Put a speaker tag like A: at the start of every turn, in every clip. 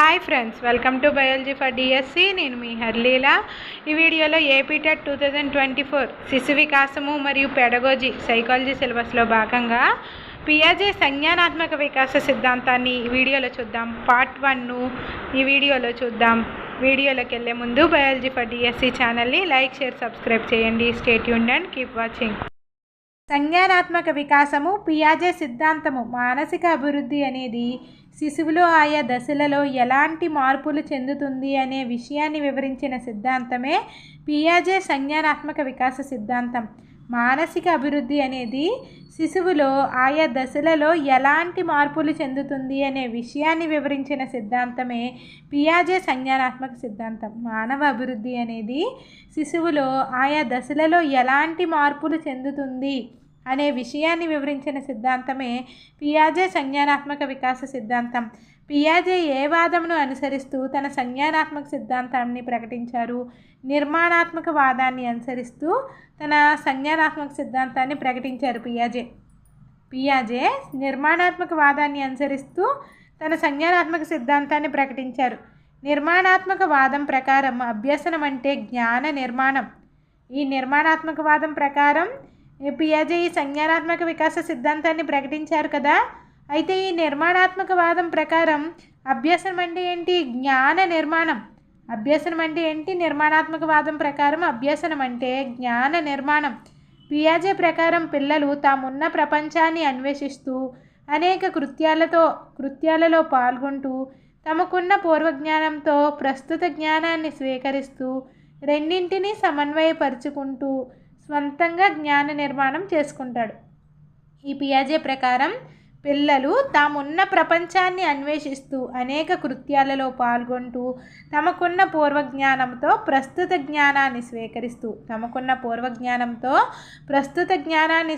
A: Hi friends, welcome to biology for DSC. నేను మీ హర్లీల. ఈ వీడియోలో ఏపీ టెట్ 2024 శిశు వికాసము మరియు పెడగోజీ సైకాలజీ సిలబస్లో భాగంగా పియాజే సంజ్ఞానాత్మక వికాస సిద్ధాంతాన్ని ఈ వీడియోలో చూద్దాం. పార్ట్ 1 ఈ వీడియోలో చూద్దాం. వీడియోలోకి వెళ్ళే ముందు బయాలజీ ఫర్ డిఎస్సి ఛానల్ని లైక్, షేర్, సబ్స్క్రైబ్ చేయండి. Stay tuned and keep watching. సంజ్ఞానాత్మక వికాసము పియాజే సిద్ధాంతము మానసిక అభివృద్ధి అనేది శిశువులో ఆయా దశలలో ఎలాంటి మార్పులు చెందుతుంది అనే విషయాన్ని వివరించిన సిద్ధాంతమే పియాజే సంజ్ఞానాత్మక వికాస సిద్ధాంతం. మానసిక అభివృద్ధి అనేది శిశువులో ఆయా దశలలో ఎలాంటి మార్పులు చెందుతుంది అనే విషయాన్ని వివరించిన సిద్ధాంతమే పియాజే సంజ్ఞానాత్మక సిద్ధాంతం. మానవ అభివృద్ధి అనేది శిశువులో ఆయా దశలలో ఎలాంటి మార్పులు చెందుతుంది అనే విషయాన్ని వివరించిన సిద్ధాంతమే పియాజే సంజ్ఞానాత్మక వికాస సిద్ధాంతం. పియాజే ఏ వాదమును అనుసరిస్తూ తన సంజ్ఞానాత్మక సిద్ధాంతాన్ని ప్రకటించారు? నిర్మాణాత్మక వాదాన్ని అనుసరిస్తూ తన సంజ్ఞానాత్మక సిద్ధాంతాన్ని ప్రకటించారు పియాజే నిర్మాణాత్మక వాదాన్ని అనుసరిస్తూ తన సంజ్ఞానాత్మక సిద్ధాంతాన్ని ప్రకటించారు. నిర్మాణాత్మక వాదం ప్రకారం అభ్యసనం అంటే జ్ఞాన నిర్మాణం. ఈ నిర్మాణాత్మక వాదం ప్రకారం పియాజే ఈ సంజ్ఞానాత్మక వికాస సిద్ధాంతాన్ని ప్రకటించారు కదా. అయితే ఈ నిర్మాణాత్మక వాదం ప్రకారం అభ్యసనం అంటే ఏంటి? జ్ఞాన నిర్మాణం. అభ్యసనం అంటే ఏంటి? నిర్మాణాత్మక వాదం ప్రకారం అభ్యసనం అంటే జ్ఞాన నిర్మాణం. పియాజే ప్రకారం పిల్లలు తామున్న ప్రపంచాన్ని అన్వేషిస్తూ అనేక కృత్యాలలో పాల్గొంటూ తమకున్న పూర్వజ్ఞానంతో ప్రస్తుత జ్ఞానాన్ని స్వీకరిస్తూ రెండింటినీ సమన్వయపరుచుకుంటూ స్వంతంగా జ్ఞాన నిర్మాణం చేసుకుంటాడు. ఈ పియాజే ప్రకారం పిల్లలు తామున్న ప్రపంచాన్ని అన్వేషిస్తూ అనేక కృత్యాలలో పాల్గొంటూ తమకున్న పూర్వజ్ఞానంతో ప్రస్తుత జ్ఞానాన్ని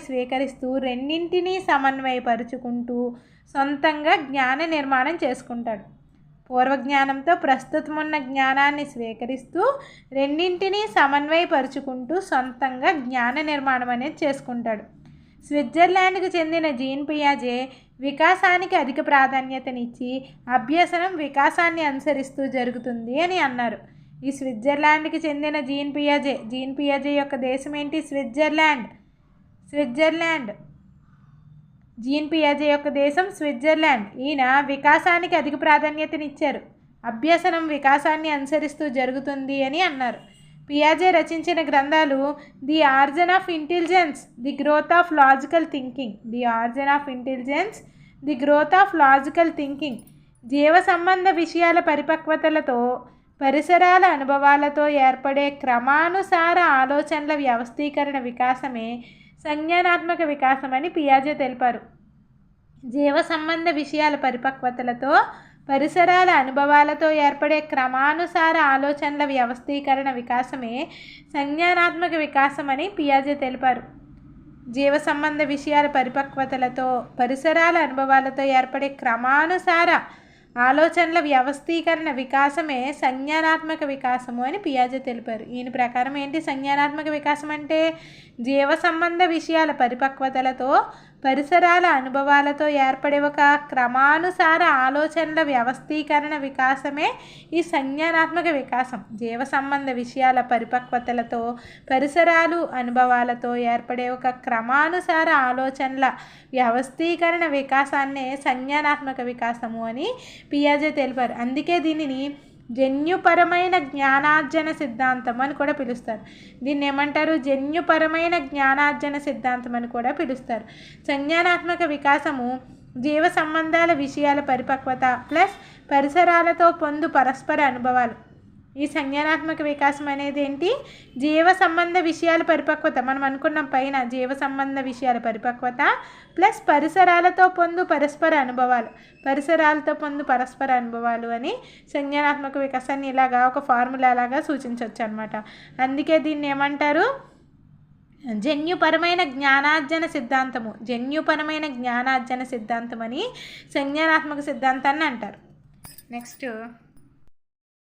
A: స్వీకరిస్తూ రెండింటినీ సమన్వయపరుచుకుంటూ సొంతంగా జ్ఞాన నిర్మాణం చేసుకుంటాడు. పూర్వజ్ఞానంతో ప్రస్తుతమున్న జ్ఞానాన్ని స్వీకరిస్తూ రెండింటినీ సమన్వయపరుచుకుంటూ సొంతంగా జ్ఞాన నిర్మాణం అనేది చేసుకుంటాడు. స్విట్జర్లాండ్కు చెందిన జీన్ పియాజే వికాసానికి అధిక ప్రాధాన్యతనిచ్చి అభ్యసనం వికాసాన్ని అనుసరిస్తూ జరుగుతుంది అని అన్నారు. ఈ స్విట్జర్లాండ్కి చెందిన జీన్ పియాజే యొక్క దేశం ఏంటి? స్విట్జర్లాండ్. జీన్ పియాజే యొక్క దేశం స్విట్జర్లాండ్. ఈయన వికాసానికి అధిక ప్రాధాన్యతనిచ్చారు. అభ్యసనం వికాసాన్ని అనుసరిస్తూ జరుగుతుంది అని అన్నారు. పియాజే రచించిన గ్రంథాలు the origin of intelligence, the growth of logical thinking, జీవ సంబంధ విషయాల పరిపక్వతలతో పరిసరాల అనుభవాలతో ఏర్పడే క్రమానుసార ఆలోచనల వ్యవస్థీకరణ వికాసమే సంజ్ఞానాత్మక వికాసం అని పియాజే తెలిపారు. జీవ సంబంధ విషయాల పరిపక్వతలతో పరిసరాల అనుభవాలతో ఏర్పడే క్రమానుసార ఆలోచనల వ్యవస్థీకరణ వికాసమే సంజ్ఞానాత్మక వికాసం అని పియాజే తెలిపారు. జీవ సంబంధ విషయాల పరిపక్వతలతో పరిసరాల అనుభవాలతో ఏర్పడే క్రమానుసార ఆలోచనల వ్యవస్థీకరణ వికాసమే సంజ్ఞానాత్మక వికాసము అని పియాజే తెలిపారు. ఈయన ప్రకారం ఏంటి సంజ్ఞానాత్మక వికాసం అంటే? జీవ సంబంధ విషయాల పరిపక్వతలతో పరిసరాల అనుభవాలతో ఏర్పడే ఒక క్రమానుసార ఆలోచనల వ్యవస్థీకరణ వికాసమే ఈ సంజ్ఞానాత్మక వికాసం. జీవ సంబంధ విషయాల పరిపక్వతలతో పరిసరాలు అనుభవాలతో ఏర్పడే ఒక క్రమానుసార ఆలోచనల వ్యవస్థీకరణ వికాసాన్నే సంజ్ఞానాత్మక వికాసము అని పియాజే తెలిపారు. అందుకే దీనిని జన్యుపరమైన జ్ఞానార్జన సిద్ధాంతం అని కూడా పిలుస్తారు. దీన్ని ఏమంటారు? జన్యుపరమైన జ్ఞానార్జన సిద్ధాంతం అని కూడా పిలుస్తారు. సంజ్ఞానాత్మక వికాసము జీవ సంబంధాల విషయాల పరిపక్వత ప్లస్ పరిసరాలతో పొందు పరస్పర అనుభవాలు. ఈ సంజ్ఞానాత్మక వికాసం అనేది ఏంటి? జీవ సంబంధ విషయాల పరిపక్వత. మనం అనుకున్నాం పైన జీవ సంబంధ విషయాల పరిపక్వత ప్లస్ పరిసరాలతో పొందు పరస్పర అనుభవాలు అని సంజ్ఞానాత్మక వికాసాన్ని ఇలాగా ఒక ఫార్ములా లాగా సూచించవచ్చు అనమాట. అందుకే దీన్ని ఏమంటారు? జన్యుపరమైన జ్ఞానార్జన సిద్ధాంతం అని సంజ్ఞానాత్మక సిద్ధాంతాన్ని అంటారు. నెక్స్ట్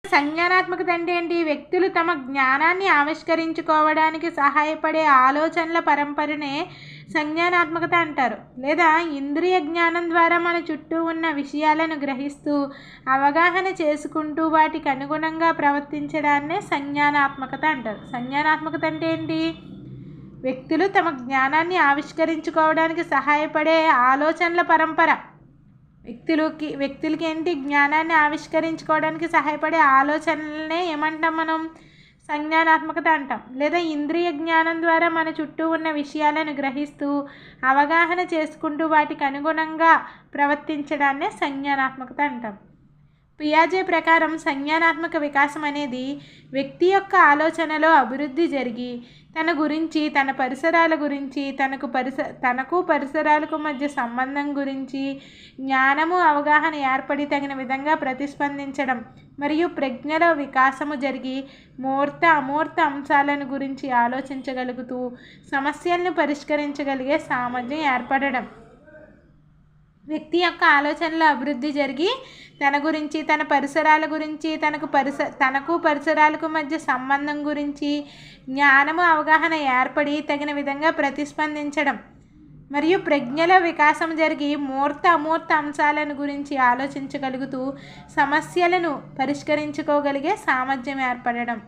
A: సంజ్ఞానాత్మకత అంటే ఏంటి? వ్యక్తులు తమ జ్ఞానాన్ని ఆవిష్కరించుకోవడానికి సహాయపడే ఆలోచనల పరంపరనే సంజ్ఞానాత్మకత అంటారు. లేదా ఇంద్రియ జ్ఞానం ద్వారా మన చుట్టూ ఉన్న విషయాలను గ్రహిస్తూ అవగాహన చేసుకుంటూ వాటికి అనుగుణంగా ప్రవర్తించడాన్నే సంజ్ఞానాత్మకత అంటారు. సంజ్ఞానాత్మకత అంటే ఏంటి? వ్యక్తులు తమ జ్ఞానాన్ని ఆవిష్కరించుకోవడానికి సహాయపడే ఆలోచనల పరంపర. వ్యక్తులకి ఏంటి? జ్ఞానాన్ని ఆవిష్కరించుకోవడానికి సహాయపడే ఆలోచనలనే ఏమంటాం మనం? సంజ్ఞానాత్మకత అంటాం. లేదా ఇంద్రియ జ్ఞానం ద్వారా మన చుట్టూ ఉన్న విషయాలను గ్రహిస్తూ అవగాహన చేసుకుంటూ వాటికి అనుగుణంగా ప్రవర్తించడాన్నే సంజ్ఞానాత్మకత అంటాం. పియాజే ప్రకారం సంజ్ఞానాత్మక వికాసం అనేది వ్యక్తి యొక్క ఆలోచనలో అభివృద్ధి జరిగి తన గురించి, తన పరిసరాల గురించి, తనకు పరిసరాలకు మధ్య సంబంధం గురించి జ్ఞానము, అవగాహన ఏర్పడి తగిన విధంగా ప్రతిస్పందించడం మరియు ప్రజ్ఞలో వికాసము జరిగి మూర్త, అమూర్త అంశాలను గురించి ఆలోచించగలుగుతూ సమస్యలను పరిష్కరించగలిగే సామర్థ్యం ఏర్పడడం. వ్యక్తి యొక్క ఆలోచనలో అభివృద్ధి జరిగి తన గురించి, తన పరిసరాల గురించి, తనకు పరిసరాలకు మధ్య సంబంధం గురించి జ్ఞానము, అవగాహన ఏర్పడి తగిన విధంగా ప్రతిస్పందించడం మరియు ప్రజ్ఞలో వికాసం జరిగి మూర్త, అమూర్త అంశాలను గురించి ఆలోచించగలుగుతూ సమస్యలను పరిష్కరించుకోగలిగే సామర్థ్యం ఏర్పడడం.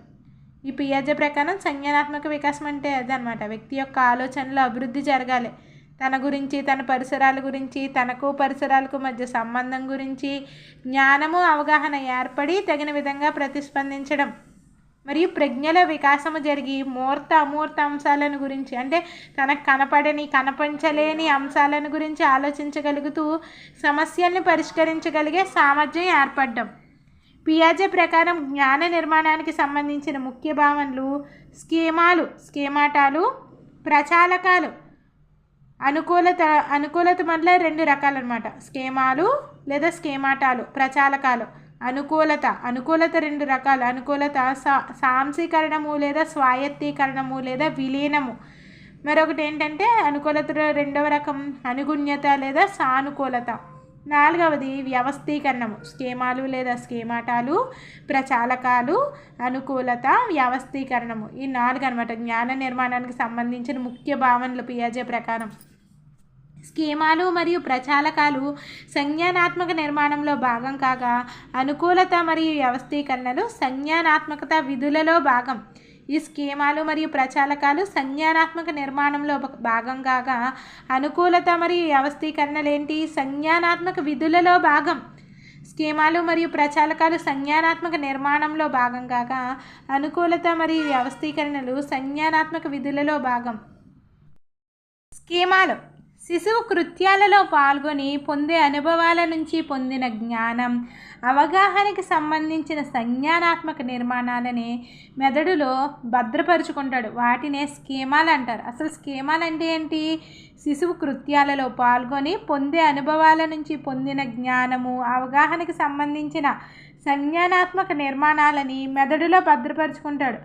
A: ఈ పియాజే ప్రకారం సంజ్ఞానాత్మక వికాసం అంటే అదనమాట. వ్యక్తి యొక్క ఆలోచనలో అభివృద్ధి జరగాలి. తన గురించి, తన పరిసరాల గురించి, తనకు పరిసరాలకు మధ్య సంబంధం గురించి జ్ఞానము, అవగాహన ఏర్పడి తగిన విధంగా ప్రతిస్పందించడం మరియు ప్రజ్ఞల వికాసము జరిగి మూర్త, అమూర్త అంశాలను గురించి అంటే తనకు కనిపించలేని అంశాలను గురించి ఆలోచించగలుగుతూ సమస్యల్ని పరిష్కరించగలిగే సామర్థ్యం ఏర్పడడం. పియాజే ప్రకారం జ్ఞాన నిర్మాణానికి సంబంధించిన ముఖ్య భావనలు స్కీమాటాలు, ప్రచాలకాలు. అనుకూలత మళ్ళీ రెండు రకాలు అనమాట. స్కీమాలు లేదా స్కీమాటాలు, ప్రచాలకాలు. అనుకూలత రెండు రకాలు. అనుకూలత సాంశీకరణము లేదా స్వాయత్తీకరణము లేదా విలీనము. మరొకటి ఏంటంటే అనుకూలత రెండవ రకం అనుగుణ్యత లేదా సానుకూలత. నాలుగవది వ్యవస్థీకరణము. స్కీమాలు లేదా స్కీమాటాలు, ప్రచాలకాలు, అనుకూలత, వ్యవస్థీకరణము. ఈ 4 అనమాట జ్ఞాన నిర్మాణానికి సంబంధించిన ముఖ్య భావనలు పియాజే ప్రకారం. స్కీమాలు మరియు ప్రచాలకాలు సంజ్ఞానాత్మక నిర్మాణంలో భాగం కాగా అనుకూలత మరియు వ్యవస్థీకరణలు సంజ్ఞానాత్మకత విధులలో భాగం. ఈ స్కీమాలు మరియు ప్రచాలకాలు సంజ్ఞానాత్మక నిర్మాణంలో భాగం కాగా అనుకూలత మరియు వ్యవస్థీకరణలు ఏంటి? సంజ్ఞానాత్మక విధులలో భాగం. స్కీమాలు మరియు ప్రచాలకాలు సంజ్ఞానాత్మక నిర్మాణంలో భాగం కాగా అనుకూలత మరియు వ్యవస్థీకరణలు సంజ్ఞానాత్మక విధులలో భాగం. స్కీమాలు శిశువు కృత్యాలలో పాల్గొని పొందే అనుభవాల నుంచి పొందిన జ్ఞానం, అవగాహనకి సంబంధించిన సంజ్ఞానాత్మక నిర్మాణాలని మెదడులో భద్రపరుచుకుంటాడు. వాటినే స్కీమాలు అంటారు. అసలు స్కీమాలు అంటే ఏంటి? శిశువు కృత్యాలలో పాల్గొని పొందే అనుభవాల నుంచి పొందిన జ్ఞానము, అవగాహనకి సంబంధించిన సంజ్ఞానాత్మక నిర్మాణాలని మెదడులో భద్రపరుచుకుంటాడు.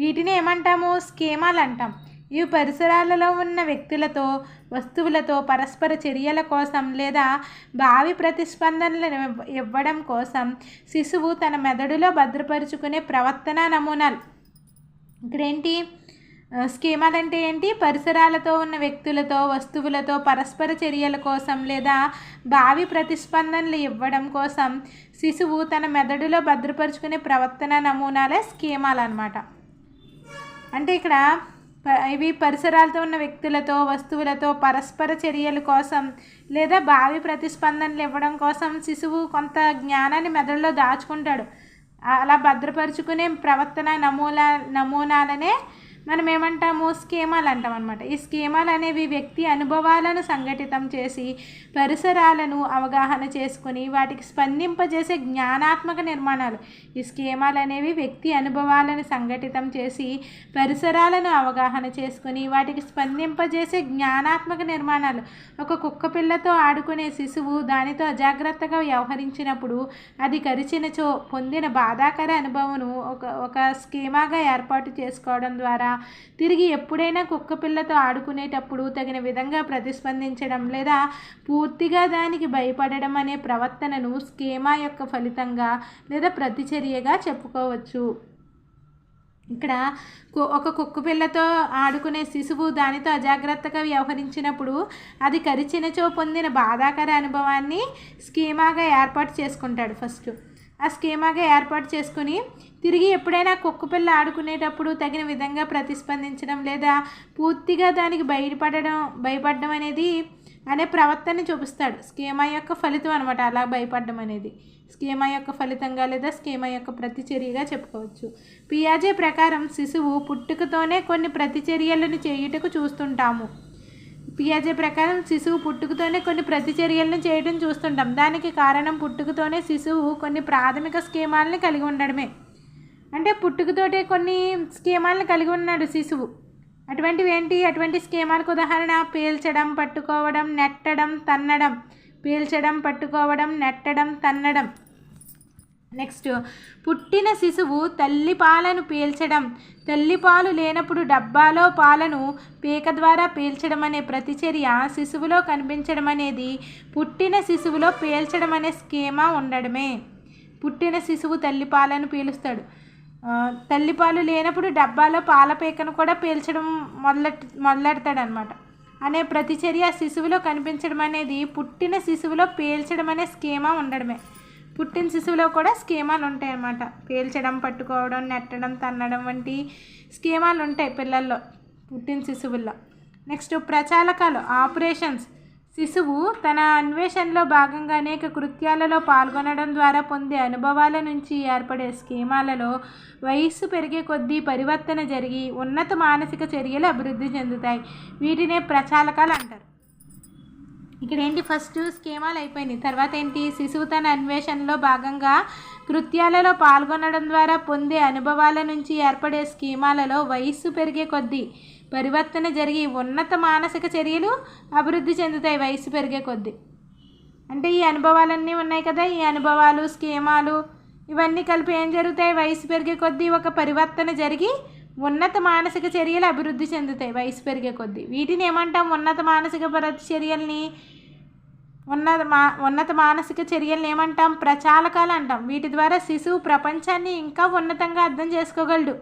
A: వీటిని ఏమంటాము? స్కీమాలు అంటాం. ఇవి పరిసరాలలో ఉన్న వ్యక్తులతో, వస్తువులతో పరస్పర చర్యల కోసం లేదా భావి ప్రతిస్పందనలను ఇవ్వడం కోసం శిశువు తన మెదడులో భద్రపరుచుకునే ప్రవర్తన నమూనాలు. ఇక్కడేంటి? స్కీమాలు అంటే ఏంటి? పరిసరాలతో ఉన్న వ్యక్తులతో, వస్తువులతో పరస్పర చర్యల కోసం లేదా భావి ప్రతిస్పందనలు ఇవ్వడం కోసం శిశువు తన మెదడులో భద్రపరుచుకునే ప్రవర్తన నమూనాలే స్కీమాలు అన్నమాట. అంటే ఇక్కడ ఇవి పరిసరాలతో ఉన్న వ్యక్తులతో, వస్తువులతో పరస్పర చర్యల కోసం లేదా భావి ప్రతిస్పందనలు ఇవ్వడం కోసం శిశువు కొంత జ్ఞానాన్ని మెదడులో దాచుకుంటాడు. అలా భద్రపరుచుకునే ప్రవర్తన నమూనాలనే మనం ఏమంటాము? స్కీమాలు అంటాం అనమాట. ఈ స్కీమాలు అనేవి వ్యక్తి అనుభవాలను సంఘటితం చేసి పరిసరాలను అవగాహన చేసుకుని వాటికి స్పందింపజేసే జ్ఞానాత్మక నిర్మాణాలు. ఈ స్కీమాలు అనేవి వ్యక్తి అనుభవాలను సంఘటితం చేసి పరిసరాలను అవగాహన చేసుకుని వాటికి స్పందింపజేసే జ్ఞానాత్మక నిర్మాణాలు. ఒక కుక్క పిల్లతో ఆడుకునే శిశువు దానితో అజాగ్రత్తగా వ్యవహరించినప్పుడు అది కరిచినచో పొందిన బాధాకర అనుభవమును ఒక స్కీమాగా ఏర్పాటు చేసుకోవడం ద్వారా తిరిగి ఎప్పుడైనా కుక్క పిల్లతో ఆడుకునేటప్పుడు తగిన విధంగా ప్రతిస్పందించడం లేదా పూర్తిగా దానికి భయపడడం అనే ప్రవర్తనను స్కీమా యొక్క ఫలితంగా లేదా ప్రతిచర్యగా చెప్పుకోవచ్చు. ఇక్కడ ఒక కుక్క పిల్లతో ఆడుకునే శిశువు దానితో అజాగ్రత్తగా వ్యవహరించినప్పుడు అది కరిచినచో పొందిన బాధాకర అనుభవాన్ని స్కీమాగా ఏర్పాటు చేసుకుంటాడు. ఫస్ట్ ఆ స్కీమాగా ఏర్పాటు చేసుకుని తిరిగి ఎప్పుడైనా కుక్క పిల్ల ఆడుకునేటప్పుడు తగిన విధంగా ప్రతిస్పందించడం లేదా పూర్తిగా దానికి భయపడడం అనేది అనే ప్రవర్తనని చూపిస్తాడు. స్కీమా యొక్క ఫలితం అనమాట అలా భయపడడం అనేది. స్కీమా యొక్క ఫలితంగా లేదా స్కీమా యొక్క ప్రతిచర్యగా చెప్పుకోవచ్చు. పియాజే ప్రకారం శిశువు పుట్టుకతోనే కొన్ని ప్రతిచర్యలను చేయుటకు చూస్తుంటాము. పియాజే ప్రకారం శిశువు పుట్టుకతోనే కొన్ని ప్రతిచర్యలను చేయడం చూస్తుంటాం. దానికి కారణం పుట్టుకతోనే శిశువు కొన్ని ప్రాథమిక స్కీమాలని కలిగి ఉండడమే. అంటే పుట్టుకతోటే కొన్ని స్కీమాలను కలిగి ఉన్నాడు శిశువు. అటువంటివి ఏంటి? అటువంటి స్కీమాలకు ఉదాహరణ పీల్చడం, పట్టుకోవడం, నెట్టడం, తన్నడం. పీల్చడం, పట్టుకోవడం, నెట్టడం, తన్నడం. నెక్స్ట్, పుట్టిన శిశువు తల్లి పాలను పీల్చడం, తల్లి పాలు లేనప్పుడు డబ్బాలో పాలను పీక ద్వారా పీల్చడం అనే ప్రతిచర్య శిశువులో కనిపించడం అనేది పుట్టిన శిశువులో పీల్చడం అనే స్కీమా ఉండడమే. పుట్టిన శిశువు తల్లి పాలను పీలుస్తాడు. తల్లిపాలు లేనప్పుడు డబ్బాలో పాల పీకను కూడా పీల్చడం మొదలెడతాడనమాట. అనే ప్రతిచర్య శిశువులో కనిపించడం అనేది పుట్టిన శిశువులో పీల్చడం అనే స్కీమా ఉండడమే. పుట్టిన శిశువులో కూడా స్కీమాలు ఉంటాయి అన్నమాట. పీల్చడం, పట్టుకోవడం, నెట్టడం, తన్నడం వంటి స్కీమాలు ఉంటాయి పిల్లల్లో, పుట్టిన శిశువుల్లో. Next, ప్రచాలకాలు, operations. శిశువు తన అన్వేషణలో భాగంగా అనేక కృత్యాలలో పాల్గొనడం ద్వారా పొందే అనుభవాల నుంచి ఏర్పడే స్కీమాలలో వయస్సు పెరిగే కొద్దీ పరివర్తన జరిగి ఉన్నత మానసిక చర్యలు అభివృద్ధి చెందుతాయి. వీటినే ప్రచాలకాలు అంటారు. ఇక్కడ ఏంటి? ఫస్ట్ స్కీమాలు అయిపోయినాయి. తర్వాత ఏంటి? శిశువు తన అన్వేషణలో భాగంగా కృత్యాలలో పాల్గొనడం ద్వారా పొందే అనుభవాల నుంచి ఏర్పడే స్కీమాలలో వయస్సు పెరిగే కొద్దీ పరివర్తన జరిగి ఉన్నత మానసిక చర్యలు అభివృద్ధి చెందుతాయి వయస్సు పెరిగే కొద్దీ. అంటే ఈ అనుభవాలన్నీ ఉన్నాయి కదా, ఈ అనుభవాలు, స్కీమాలు ఇవన్నీ కలిపి ఏం జరుగుతాయి? వయస్సు పెరిగే కొద్దీ ఒక పరివర్తన జరిగి ఉన్నత మానసిక చర్యలు అభివృద్ధి చెందుతాయి వయస్సు పెరిగే కొద్దీ. వీటిని ఏమంటాం? ఉన్నత మానసిక చర్యల్ని ఉన్నత మానసిక చర్యల్ని ఏమంటాం? ప్రచాలకాలు అంటాం. వీటి ద్వారా శిశువు ప్రపంచాన్ని ఇంకా ఉన్నతంగా అర్థం చేసుకోగలడు,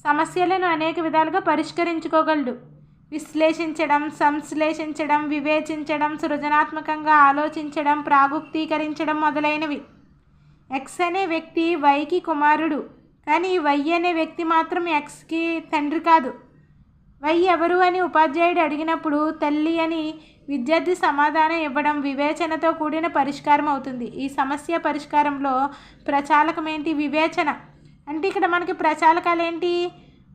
A: సమస్యలను అనేక విధాలుగా పరిష్కరించుకోగలడు, విశ్లేషించడం, సంశ్లేషించడం, వివేచించడం, సృజనాత్మకంగా ఆలోచించడం, ప్రాగుక్తీకరించడం మొదలైనవి. ఎక్స్ అనే వ్యక్తి వైకి కుమారుడు, కానీ వై అనే వ్యక్తి మాత్రం ఎక్స్కి తండ్రి కాదు. వై ఎవరు అని ఉపాధ్యాయుడు అడిగినప్పుడు తల్లి అని విద్యార్థి సమాధానం ఇవ్వడం వివేచనతో కూడిన పరిష్కారం అవుతుంది. ఈ సమస్య పరిష్కారంలో ప్రచాలకం ఏంటి? వివేచన. అంటే ఇక్కడ మనకి ప్రచాలకాలు ఏంటి?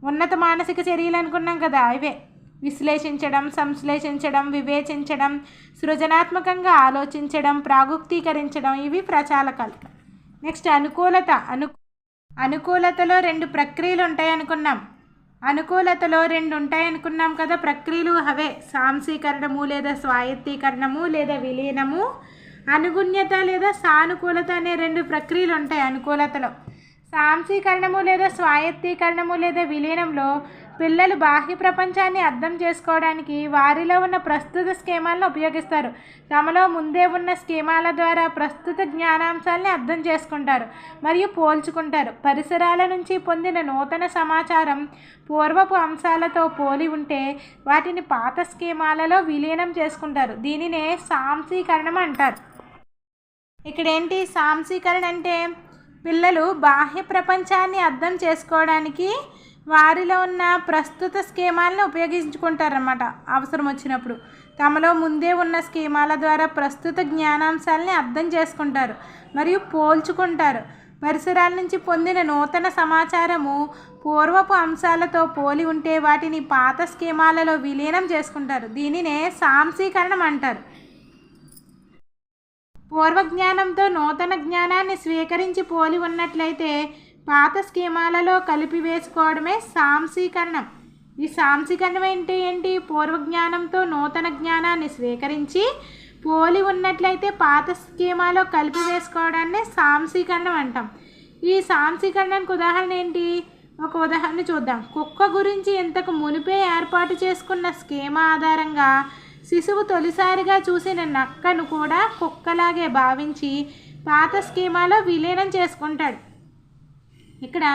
A: ఉన్నత మానసిక చర్యలు అనుకున్నాం కదా, ఇవే. విశ్లేషించడం, సంశ్లేషించడం, వివేచించడం, సృజనాత్మకంగా ఆలోచించడం, ప్రాగుక్తీకరించడం, ఇవి ప్రచాలకాలు. నెక్స్ట్, అనుకూలత. అనుకూలతలో 2 ప్రక్రియలు ఉంటాయనుకున్నాం. అనుకూలతలో 2 ఉంటాయనుకున్నాం కదా ప్రక్రియలు. అవే సాంశీకరణము లేదా స్వాయత్తీకరణము లేదా విలీనము, అనుగుణ్యత లేదా సానుకూలత అనే 2 ప్రక్రియలు ఉంటాయి అనుకూలతలో. సాంశీకరణము లేదా స్వాయత్తీకరణము లేదా విలీనంలో పిల్లలు బాహ్య ప్రపంచాన్ని అర్థం చేసుకోవడానికి వారిలో ఉన్న ప్రస్తుత స్కీమాలను ఉపయోగిస్తారు. తమలో ముందే ఉన్న స్కీమాల ద్వారా ప్రస్తుత జ్ఞానాంశాలని అర్థం చేసుకుంటారు మరియు పోల్చుకుంటారు. పరిసరాల నుంచి పొందిన నూతన సమాచారం పూర్వపు అంశాలతో పోలి ఉంటే వాటిని పాత స్కీమాలలో విలీనం చేసుకుంటారు. దీనినే సాంశీకరణం అంటారు. ఇక్కడ ఏంటి? సాంశీకరణ అంటే పిల్లలు బాహ్య ప్రపంచాన్ని అర్థం చేసుకోవడానికి వారిలో ఉన్న ప్రస్తుత స్కీమాలను ఉపయోగించుకుంటారన్నమాట. అవసరం వచ్చినప్పుడు తమలో ముందే ఉన్న స్కీమాల ద్వారా ప్రస్తుత జ్ఞానాంశాలని అర్థం చేసుకుంటారు మరియు పోల్చుకుంటారు. పరిసరాల నుంచి పొందిన నూతన సమాచారము పూర్వపు అంశాలతో పోలి ఉంటే వాటిని పాత స్కీమాలలో విలీనం చేసుకుంటారు. దీనినే సాంశీకరణం అంటారు. పూర్వజ్ఞానంతో నూతన జ్ఞానాన్ని స్వీకరించి పోలి ఉన్నట్లయితే పాత స్కీమాలలో కలిపివేసుకోవడమే సాంశీకరణం. ఈ సాంశీకరణం ఏంటి? పూర్వజ్ఞానంతో నూతన జ్ఞానాన్ని స్వీకరించి పోలి ఉన్నట్లయితే పాత స్కీమాలో కలిపివేసుకోవడాన్ని సాంశీకరణం అంటాం. ఈ సాంశీకరణానికి ఉదాహరణ ఏంటి? ఒక ఉదాహరణ చూద్దాం. కుక్క గురించి ఇంతకు మునిపే ఏర్పాటు చేసుకున్న స్కీమా ఆధారంగా శిశువు తొలిసారిగా చూసిన నక్కను కూడా కుక్కలాగే భావించి పాత స్కీమాలో విలీనం చేసుకుంటాడు. ఇక్కడ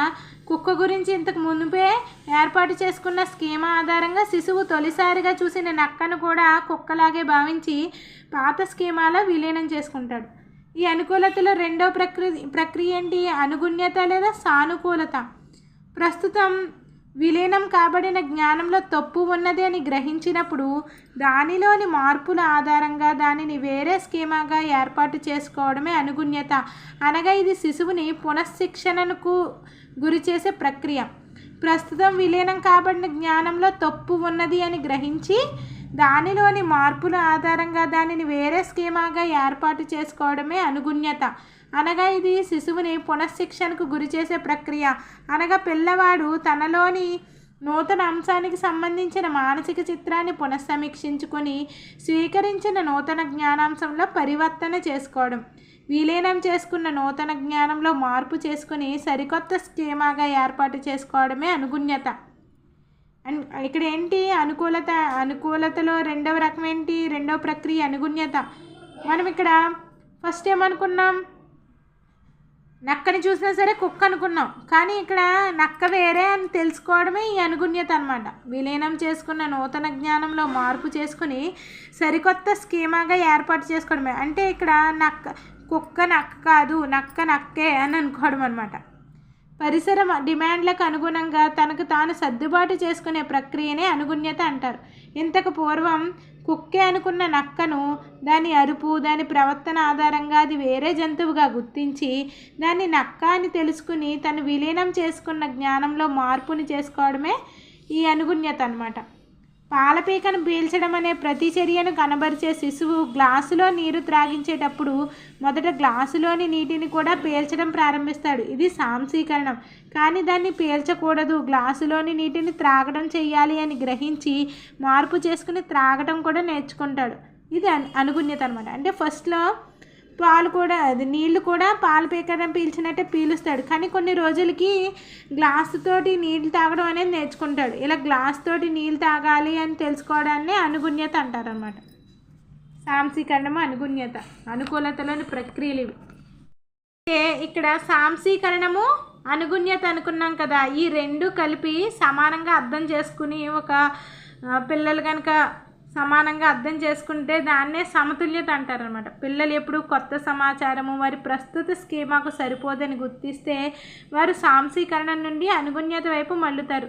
A: కుక్క గురించి ఇంతకు మునుపే ఏర్పాటు చేసుకున్న స్కీమా ఆధారంగా శిశువు తొలిసారిగా చూసిన నక్కను కూడా కుక్కలాగే భావించి పాత స్కీమాలో విలీనం చేసుకుంటాడు. ఈ అనుకూలతలో రెండో ప్రక్రియ ఏంటి? అనుగుణ్యత లేదా సానుకూలత. ప్రస్తుతం విలీనం కాబడిన జ్ఞానంలో తప్పు ఉన్నది అని గ్రహించినప్పుడు దానిలోని మార్పుల ఆధారంగా దానిని వేరే స్కీమాగా ఏర్పాటు చేసుకోవడమే అనుగుణ్యత. అనగా ఇది శిశువుని పునఃశిక్షణకు గురి చేసే ప్రక్రియ. ప్రస్తుతం విలీనం కాబడిన జ్ఞానంలో తప్పు ఉన్నది అని గ్రహించి దానిలోని మార్పుల ఆధారంగా దానిని వేరే స్కీమాగా ఏర్పాటు చేసుకోవడమే అనుగుణ్యత. అనగా ఇది శిశువుని పునఃశిక్షణకు గురి చేసే ప్రక్రియ. అనగా పిల్లవాడు తనలోని నూతన అంశానికి సంబంధించిన మానసిక చిత్రాన్ని పునఃసమీక్షించుకొని స్వీకరించిన నూతన జ్ఞానాంశంలో పరివర్తన చేసుకోవడం. విలీనం చేసుకున్న నూతన జ్ఞానంలో మార్పు చేసుకుని సరికొత్త స్కీమాగా ఏర్పాటు చేసుకోవడమే అనుగుణ్యత. అండ్ ఇక్కడ ఏంటి? అనుకూలతలో రెండవ రకం ఏంటి? రెండవ ప్రక్రియ అనుగుణ్యత. మనం ఇక్కడ ఫస్ట్ ఏమనుకున్నాం? నక్కని చూసినా సరే కుక్క అనుకున్నాం, కానీ ఇక్కడ నక్క వేరే అని తెలుసుకోవడమే ఈ అనుగుణ్యత అనమాట. విలీనం చేసుకున్న నూతన జ్ఞానంలో మార్పు చేసుకుని సరికొత్త స్కీమాగా ఏర్పాటు చేసుకోవడమే. అంటే ఇక్కడ కుక్క నక్క కాదు, నక్క నక్కే అని అనుకోవడం అనమాట. పరిసర డిమాండ్లకు అనుగుణంగా తనకు తాను సర్దుబాటు చేసుకునే ప్రక్రియనే అనుగుణ్యత అంటారు. ఇంతకు పూర్వం కుక్కే అనుకున్న నక్కను దాని అరుపు, దాని ప్రవర్తన ఆధారంగా అది వేరే జంతువుగా గుర్తించి దాన్ని నక్క అని తెలుసుకుని తను విలీనం చేసుకున్న జ్ఞానంలో మార్పుని చేసుకోవడమే ఈ అనుగుణ్యత అన్నమాట. పాలపీకను పీల్చడం అనే ప్రతిచర్యను కనబరిచే శిశువు గ్లాసులో నీరు త్రాగించేటప్పుడు మొదట గ్లాసులోని నీటిని కూడా పీల్చడం ప్రారంభిస్తాడు. ఇది సాంశీకరణం. కానీ దాన్ని పీల్చకూడదు, గ్లాసులోని నీటిని త్రాగడం చెయ్యాలి అని గ్రహించి మార్పు చేసుకుని త్రాగడం కూడా నేర్చుకుంటాడు. ఇది అనుగుణ్యత అనమాట. అంటే ఫస్ట్లో పాలు కూడా నీళ్లు కూడా పాలు పీకడం పీల్చినట్టే పీలుస్తాడు, కానీ కొన్ని రోజులకి గ్లాసుతోటి నీళ్ళు తాగడం అనేది నేర్చుకుంటాడు. ఇలా గ్లాస్ తోటి నీళ్ళు తాగాలి అని తెలుసుకోవడాన్ని అనుగుణ్యత అంటారు అనమాట. సాంశీకరణము, అనుగుణ్యత, అనుకూలతలోని ప్రక్రియలు ఇవి. ఇక్కడ సాంశీకరణము, అనుగుణ్యత అనుకున్నాం కదా, ఈ రెండు కలిపి సమానంగా అర్థం చేసుకుని ఒక పిల్లలు కనుక సమానంగా అర్థం చేసుకుంటే దాన్నే సమతుల్యత అంటారనమాట. పిల్లలు ఎప్పుడు కొత్త సమాచారము వారి ప్రస్తుత స్కీమాకు సరిపోదని గుర్తిస్తే వారు సాంశీకరణం నుండి అనుగుణ్యత వైపు మళ్ళుతారు.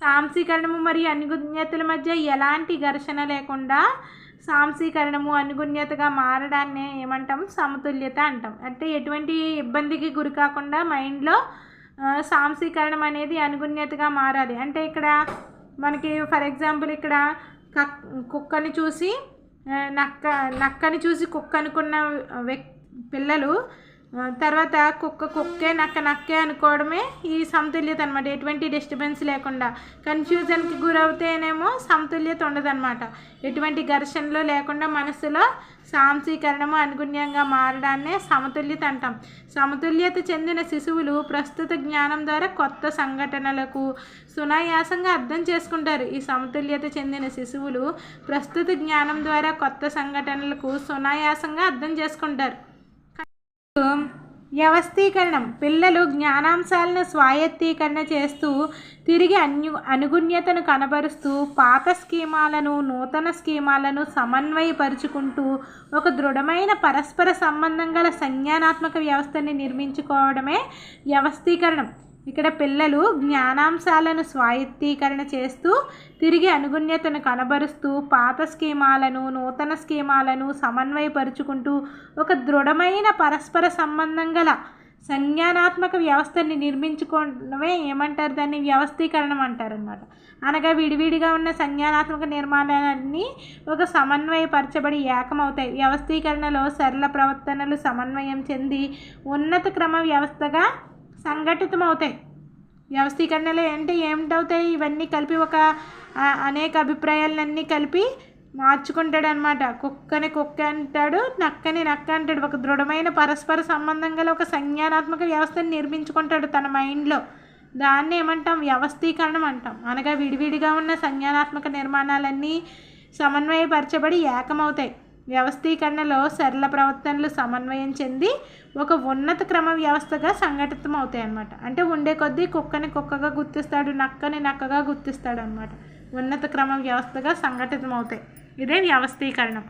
A: సాంశీకరణము మరియు అనుగుణ్యతల మధ్య ఎలాంటి ఘర్షణ లేకుండా సాంశీకరణము అనుగుణ్యతగా మారడాన్ని ఏమంటాం? సమతుల్యత అంటాం. అంటే ఎటువంటి ఇబ్బందికి గురి కాకుండా మైండ్లో సాంశీకరణం అనేది అనుగుణ్యతగా మారాలి. అంటే ఇక్కడ మనకి ఫర్ ఎగ్జాంపుల్ ఇక్కడ కుక్కని చూసి నక్కని చూసి కుక్క అనుకున్న పిల్లలు తర్వాత కుక్కే నక్కే అనుకోవడమే ఈ సమతుల్యత అనమాట. ఎటువంటి డిస్టర్బెన్స్ లేకుండా. కన్ఫ్యూజన్కి గురవుతేనేమో సమతుల్యత ఉండదన్నమాట. ఎటువంటి ఘర్షణలు లేకుండా మనసులో సాంశీకరణము అనుగుణ్యంగా మారడాన్నే సమతుల్యత అంటాం. సమతుల్యత చెందిన శిశువులు ప్రస్తుత జ్ఞానం ద్వారా కొత్త సంఘటనలకు సునాయాసంగా అర్థం చేసుకుంటారు. ఈ సమతుల్యత చెందిన శిశువులు ప్రస్తుత జ్ఞానం ద్వారా కొత్త సంఘటనలకు సునాయాసంగా అర్థం చేసుకుంటారు. వ్యవస్థీకరణం. పిల్లలు జ్ఞానాంశాలను స్వాయత్తీకరణ చేస్తూ తిరిగి అనుగుణ్యతను కనబరుస్తూ పాత స్కీమాలను నూతన స్కీమాలను సమన్వయపరుచుకుంటూ ఒక దృఢమైన పరస్పర సంబంధం గల సంజ్ఞానాత్మక వ్యవస్థని నిర్మించుకోవడమే వ్యవస్థీకరణం. ఇక్కడ పిల్లలు జ్ఞానాంశాలను స్వాయత్తీకరణ చేస్తూ తిరిగి అనుగుణ్యతను కనబరుస్తూ పాత స్కీమాలను నూతన స్కీమాలను సమన్వయపరుచుకుంటూ ఒక దృఢమైన పరస్పర సంబంధం గల సంజ్ఞానాత్మక వ్యవస్థని నిర్మించుకోవడమే ఏమంటారు? దాన్ని వ్యవస్థీకరణం అంటారనమాట. అనగా విడివిడిగా ఉన్న సంజ్ఞానాత్మక నిర్మాణాలన్నీ ఒక సమన్వయపరచబడి ఏకమవుతాయి. వ్యవస్థీకరణలో సరళ ప్రవర్తనలు సమన్వయం చెంది ఉన్నత క్రమ వ్యవస్థగా సంఘటితమవుతాయి. వ్యవస్థీకరణలో అంటే ఏమిటవుతాయి? ఇవన్నీ కలిపి ఒక అనేక అభిప్రాయాలన్నీ కలిపి మార్చుకుంటాడు అనమాట. కుక్కని కుక్క అంటాడు, నక్కని నక్క అంటాడు. ఒక దృఢమైన పరస్పర సంబంధం గల ఒక సంజ్ఞానాత్మక వ్యవస్థను నిర్మించుకుంటాడు తన మైండ్లో. దాన్ని ఏమంటాం? వ్యవస్థీకరణం అంటాం. అనగా విడివిడిగా ఉన్న సంజ్ఞానాత్మక నిర్మాణాలన్నీ సమన్వయపరచబడి ఏకమవుతాయి. వ్యవస్థీకరణలో సరళ ప్రవర్తనలు సమన్వయం చెంది ఒక ఉన్నత క్రమ వ్యవస్థగా సంఘటితం అవుతాయి అన్నమాట. అంటే ఉండే కొద్దీ కుక్కని కుక్కగా గుర్తిస్తాడు, నక్కని నక్కగా గుర్తిస్తాడు అన్నమాట. ఉన్నత క్రమ వ్యవస్థగా సంఘటితం అవుతాయి. ఇదే వ్యవస్థీకరణం.